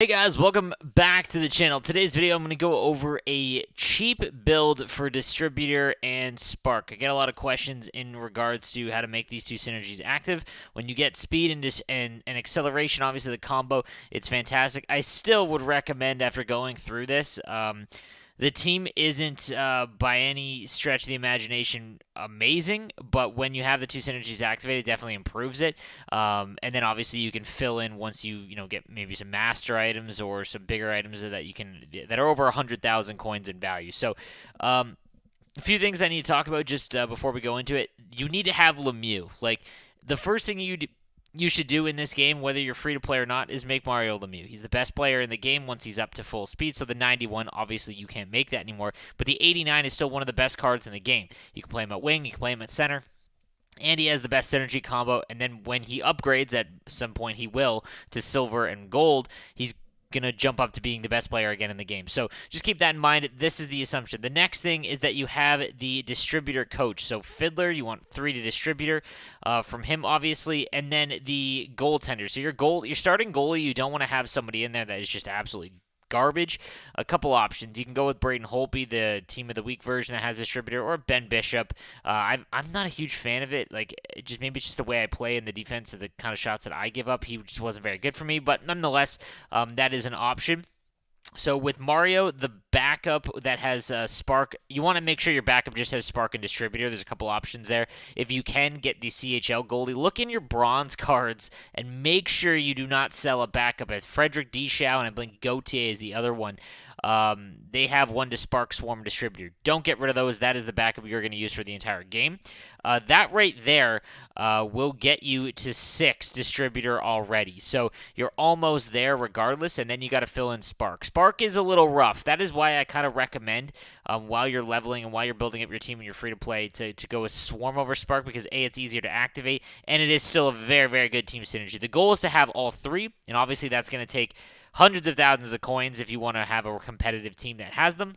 Hey guys, welcome back to the channel. Today's video, I'm going to go over a cheap build for Distributor and Spark. I get a lot of questions in regards to how to make these two synergies active. When you get speed and acceleration, obviously the combo, it's fantastic. I still would recommend after going through this, the team isn't, by any stretch of the imagination, amazing, but when you have the two synergies activated, it definitely improves it. And then obviously you can fill in once you get maybe some master items or some bigger items that are over 100,000 coins in value. So, a few things I need to talk about just before we go into it. You need to have Lemieux. Like, the first thing you should do in this game, whether you're free to play or not, is make Mario Lemieux. He's the best player in the game once he's up to full speed. So the 91, obviously, you can't make that anymore. But the 89 is still one of the best cards in the game. You can play him at wing, you can play him at center. And he has the best synergy combo. And then when he upgrades, at some point he will, to silver and gold, he's going to jump up to being the best player again in the game. So just keep that in mind. This is the assumption. The next thing is that you have the distributor coach. So Fiddler, you want 3 to distributor from him, obviously, and then the goaltender. So your starting goalie, you don't want to have somebody in there that is just absolutely garbage. A couple options. You can go with Braden Holtby, the Team of the Week version that has distributor, or Ben Bishop. I'm not a huge fan of it. Maybe it's just the way I play in the defense of the kind of shots that I give up. He just wasn't very good for me, but nonetheless, that is an option. So with Mario, the backup that has Spark, you want to make sure your backup just has Spark and Distributor. There's a couple options there. If you can get the CHL goalie, look in your bronze cards and make sure you do not sell a backup. At Frederick Deschaux and I believe Gauthier is the other one. They have one to Spark, Swarm, Distributor. Don't get rid of those. That is the backup you're going to use for the entire game. That right there will get you to 6 Distributor already. So you're almost there regardless, and then you got to fill in Spark. Spark is a little rough. That is why I kind of recommend while you're leveling and while you're building up your team and you're free to play to go with Swarm over Spark because A, it's easier to activate, and it is still a very, very good team synergy. The goal is to have all 3, and obviously that's going to take hundreds of thousands of coins if you want to have a competitive team that has them.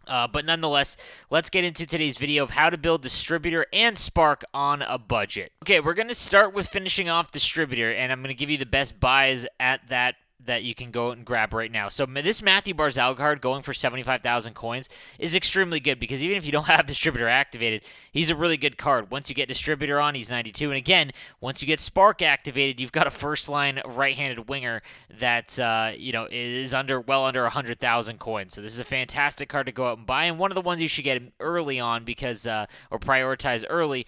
But nonetheless, let's get into today's video of how to build Distributor and Spark on a budget. Okay, we're going to start with finishing off Distributor, and I'm going to give you the best buys at that you can go and grab right now. So this Matthew Barzal card going for 75,000 coins is extremely good because even if you don't have Distributor activated, he's a really good card. Once you get Distributor on, he's 92. And again, once you get Spark activated, you've got a first-line right-handed winger that is well under 100,000 coins. So this is a fantastic card to go out and buy, and one of the ones you should get early on because or prioritize early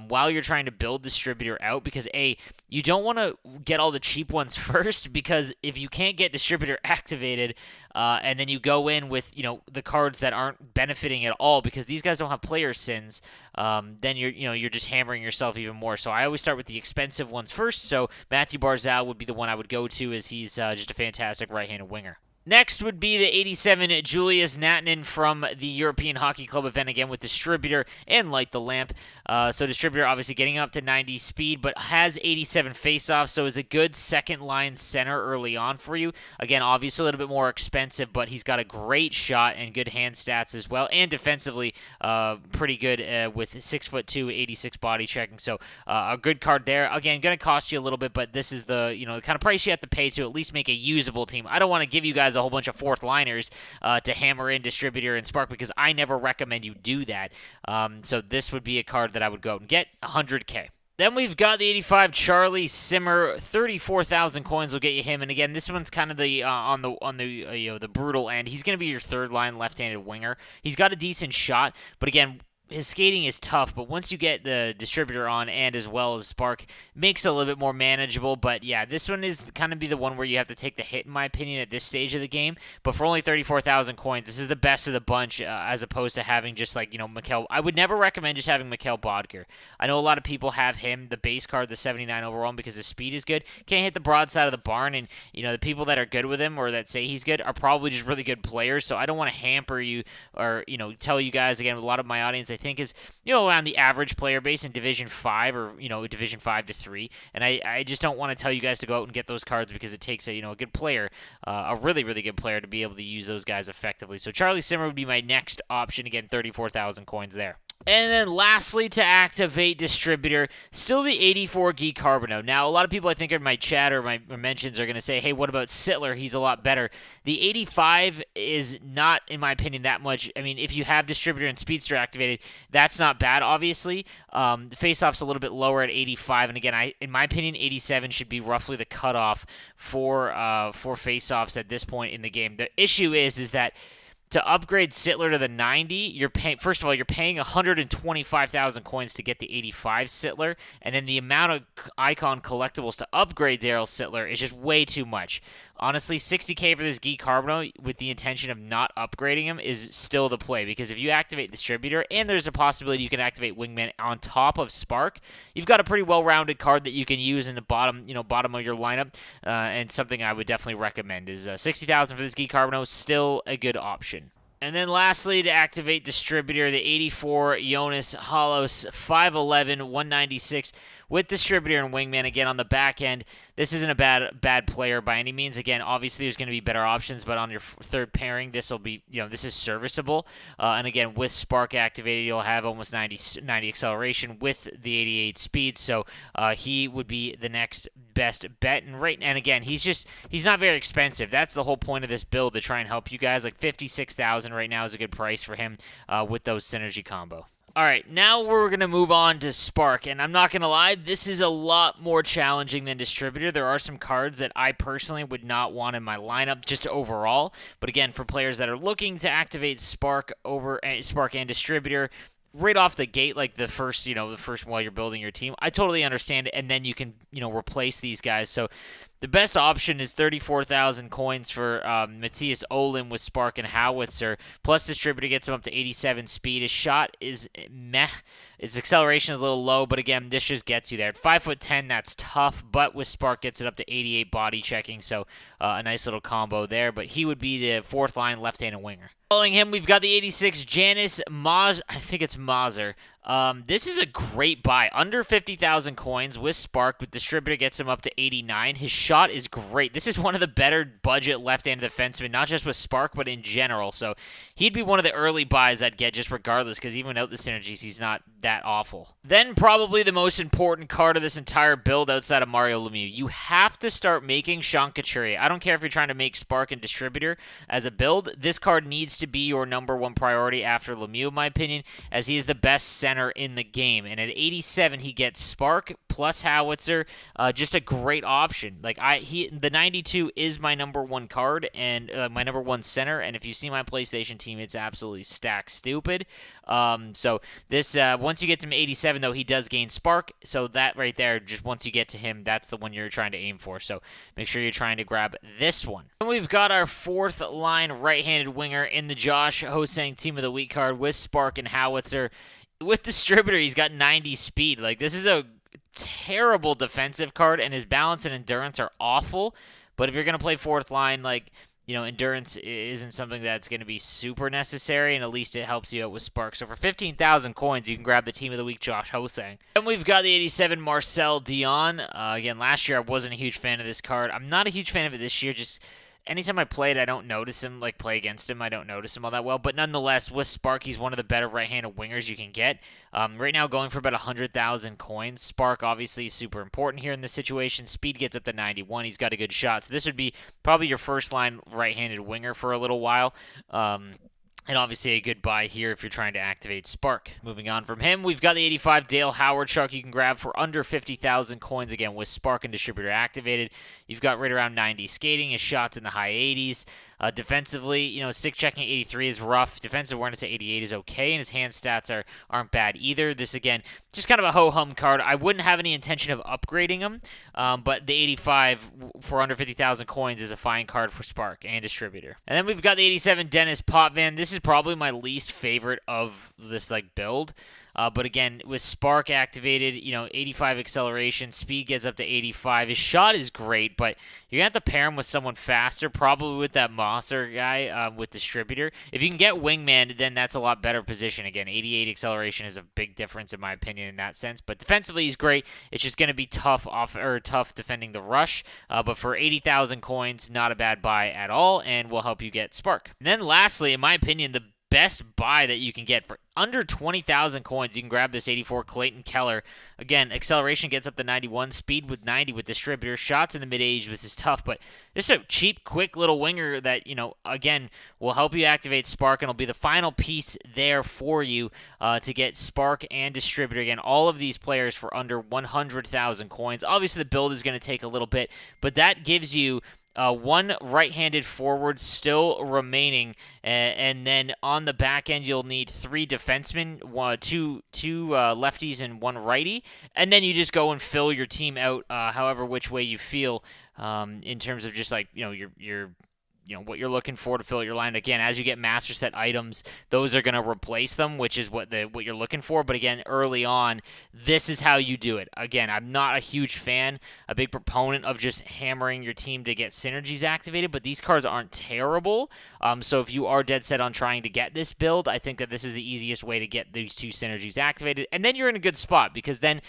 while you're trying to build Distributor out because you don't want to get all the cheap ones first because if you can't get Distributor activated and then you go in with the cards that aren't benefiting at all because these guys don't have player sins, then you're just hammering yourself even more. So I always start with the expensive ones first. So Matthew Barzal would be the one I would go to as he's just a fantastic right-handed winger. Next would be the 87 Julius Natanen from the European Hockey Club event, again with Distributor and Light the Lamp. So Distributor obviously getting up to 90 speed, but has 87 faceoffs, so is a good second-line center early on for you. Again, obviously a little bit more expensive, but he's got a great shot and good hand stats as well, and defensively pretty good with 6'2", 86 body checking. So a good card there. Again, going to cost you a little bit, but this is the the kind of price you have to pay to at least make a usable team. I don't want to give you guys a whole bunch of fourth liners to hammer in Distributor and Spark because I never recommend you do that. So this would be a card that I would go out and get 100K. Then we've got the 85 Charlie Simmer, 34,000 coins will get you him. And again, this one's kind of the on the brutal end. He's going to be your third line left-handed winger. He's got a decent shot, but again, his skating is tough, but once you get the Distributor on and as well as Spark, makes it a little bit more manageable. But yeah, this one is kind of be the one where you have to take the hit, in my opinion, at this stage of the game. But for only 34,000 coins, this is the best of the bunch as opposed to having just Mikhail. I would never recommend just having Mikhail Bodker. I know a lot of people have him, the base card, the 79 overall, because his speed is good. Can't hit the broadside of the barn, and the people that are good with him or that say he's good are probably just really good players. So I don't want to hamper you or tell you guys again. A lot of my audience, I think, is around the average player base in Division 5 or Division 5 to 3, and I just don't want to tell you guys to go out and get those cards because it takes a good player, a really, really good player, to be able to use those guys effectively. So Charlie Simmer would be my next option. Again, 34,000 coins there. And then lastly, to activate Distributor, still the 84 Geek Carbonite. Now, a lot of people I think in my chat or my mentions are going to say, hey, what about Sittler? He's a lot better. The 85 is not, in my opinion, that much. I mean, if you have Distributor and Speedster activated, that's not bad, obviously. The face-off's a little bit lower at 85. And again, in my opinion, 87 should be roughly the cutoff for face-offs at this point in the game. The issue is that to upgrade Sittler to the 90, you're paying, first of all, you're paying 125,000 coins to get the 85 Sittler, and then the amount of icon collectibles to upgrade Daryl Sittler is just way too much. Honestly, 60k for this Geek Carbonite with the intention of not upgrading him is still the play, because if you activate Distributor, and there's a possibility you can activate Wingman on top of Spark, you've got a pretty well-rounded card that you can use in the bottom of your lineup, and something I would definitely recommend is 60,000 for this Geek Carbonite, still a good option. And then lastly, to activate Distributor, the 84 Jonas Halos 5'11", 196 with Distributor and Wingman again on the back end. This isn't a bad player by any means. Again, obviously there's going to be better options, but on your third pairing, this will be, this is serviceable. And again, with Spark activated, you'll have almost 90 acceleration with the 88 speed. So he would be the next best bet. And again, he's not very expensive. That's the whole point of this build, to try and help you guys. Like 56,000 right now is a good price for him with those synergy combo. All right, now we're going to move on to Spark, and I'm not going to lie, this is a lot more challenging than Distributor. There are some cards that I personally would not want in my lineup just overall, but again, for players that are looking to activate Spark and Distributor right off the gate, like the first while you're building your team, I totally understand it, and then you can, replace these guys. So the best option is 34,000 coins for Matthias Olin with Spark and Howitzer. Plus Distributor gets him up to 87 speed. His shot is meh. Its acceleration is a little low, but again, this just gets you there. At 5'10", that's tough, but with Spark gets it up to 88 body checking, so a nice little combo there. But he would be the fourth line left-handed winger. Following him, we've got the 86 Janice Maz. I think it's Mazer. This is a great buy. Under 50,000 coins with Spark. With Distributor gets him up to 89. His shot is great. This is one of the better budget left-handed defensemen, not just with Spark, but in general. So he'd be one of the early buys I'd get just regardless, because even without the synergies, he's not that awful. Then probably the most important card of this entire build outside of Mario Lemieux. You have to start making Sean Couturier. I don't care if you're trying to make Spark and Distributor as a build. This card needs to be your number one priority after Lemieux, in my opinion, as he is the best center in the game. And at 87, he gets Spark plus Howitzer, just a great option. Like the 92 is my number one card and my number one center. And if you see my PlayStation team, it's absolutely stacked stupid. So this once you get to 87, though, he does gain Spark. So that right there, just once you get to him, that's the one you're trying to aim for. So make sure you're trying to grab this one. And we've got our fourth line right-handed winger in the Josh Hosang Team of the Week card with Spark and Howitzer. With Distributor, he's got 90 speed. Like, this is a terrible defensive card, and his balance and endurance are awful. But if you're going to play fourth line, like, endurance isn't something that's going to be super necessary, and at least it helps you out with Spark. So for 15,000 coins, you can grab the Team of the Week, Josh Hosang. And we've got the 87 Marcel Dion. Again, last year I wasn't a huge fan of this card. I'm not a huge fan of it this year, just anytime I play it, I don't notice him, play against him, I don't notice him all that well. But nonetheless, with Spark, he's one of the better right-handed wingers you can get. Right now, going for about 100,000 coins. Spark, obviously, is super important here in this situation. Speed gets up to 91. He's got a good shot. So this would be probably your first-line right-handed winger for a little while. And obviously a good buy here if you're trying to activate Spark. Moving on from him, we've got the 85 Dale Howard you can grab for under 50,000 coins, again, with Spark and Distributor activated. You've got right around 90 skating, his shots in the high 80s. Defensively, stick checking 83 is rough. Defensive awareness at 88 is okay, and his hand stats aren't bad either. This, again, just kind of a ho-hum card. I wouldn't have any intention of upgrading him, but the 85 for under 50,000 coins is a fine card for Spark and Distributor. And then we've got the 87 Dennis Potvin. This is probably my least favorite of this build. But again, with Spark activated, 85 acceleration, speed gets up to 85. His shot is great, but you're going to have to pair him with someone faster, probably with that Mosser guy with Distributor. If you can get Wingman, then that's a lot better position. Again, 88 acceleration is a big difference, in my opinion, in that sense. But defensively, he's great. It's just going to be tough defending the rush. But for 80,000 coins, not a bad buy at all, and will help you get Spark. And then lastly, in my opinion, the best buy that you can get for under 20,000 coins. You can grab this 84 Clayton Keller. Again, acceleration gets up to 91, speed with 90 with Distributor, shots in the mid-age, which is tough, but just a cheap, quick little winger that, again, will help you activate Spark, and will be the final piece there for you to get Spark and Distributor. Again, all of these players for under 100,000 coins. Obviously, the build is going to take a little bit, but that gives you one right-handed forward still remaining, and then on the back end you'll need 3 defensemen, two lefties and 1 righty, and then you just go and fill your team out however which way you feel in terms of just like your what you're looking for to fill your line. Again, as you get master set items, those are going to replace them, which is what you're looking for. But again, early on, this is how you do it. Again, I'm not a huge fan, a big proponent of just hammering your team to get synergies activated, but these cards aren't terrible. So if you are dead set on trying to get this build, I think that this is the easiest way to get these 2 synergies activated, and then you're in a good spot, because then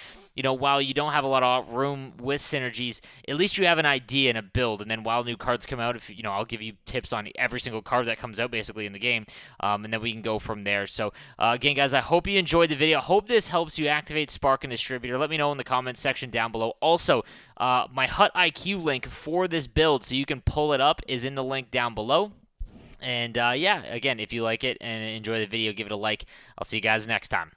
while you don't have a lot of room with synergies, at least you have an idea and a build. And then while new cards come out, if I'll give you tips on every single card that comes out basically in the game, and then we can go from there. So again, guys, I hope you enjoyed the video. I hope this helps you activate Spark and Distributor. Let me know in the comments section down below. Also, my Hut IQ link for this build, so you can pull it up, is in the link down below. And yeah, again, if you like it and enjoy the video, give it a like. I'll see you guys next time.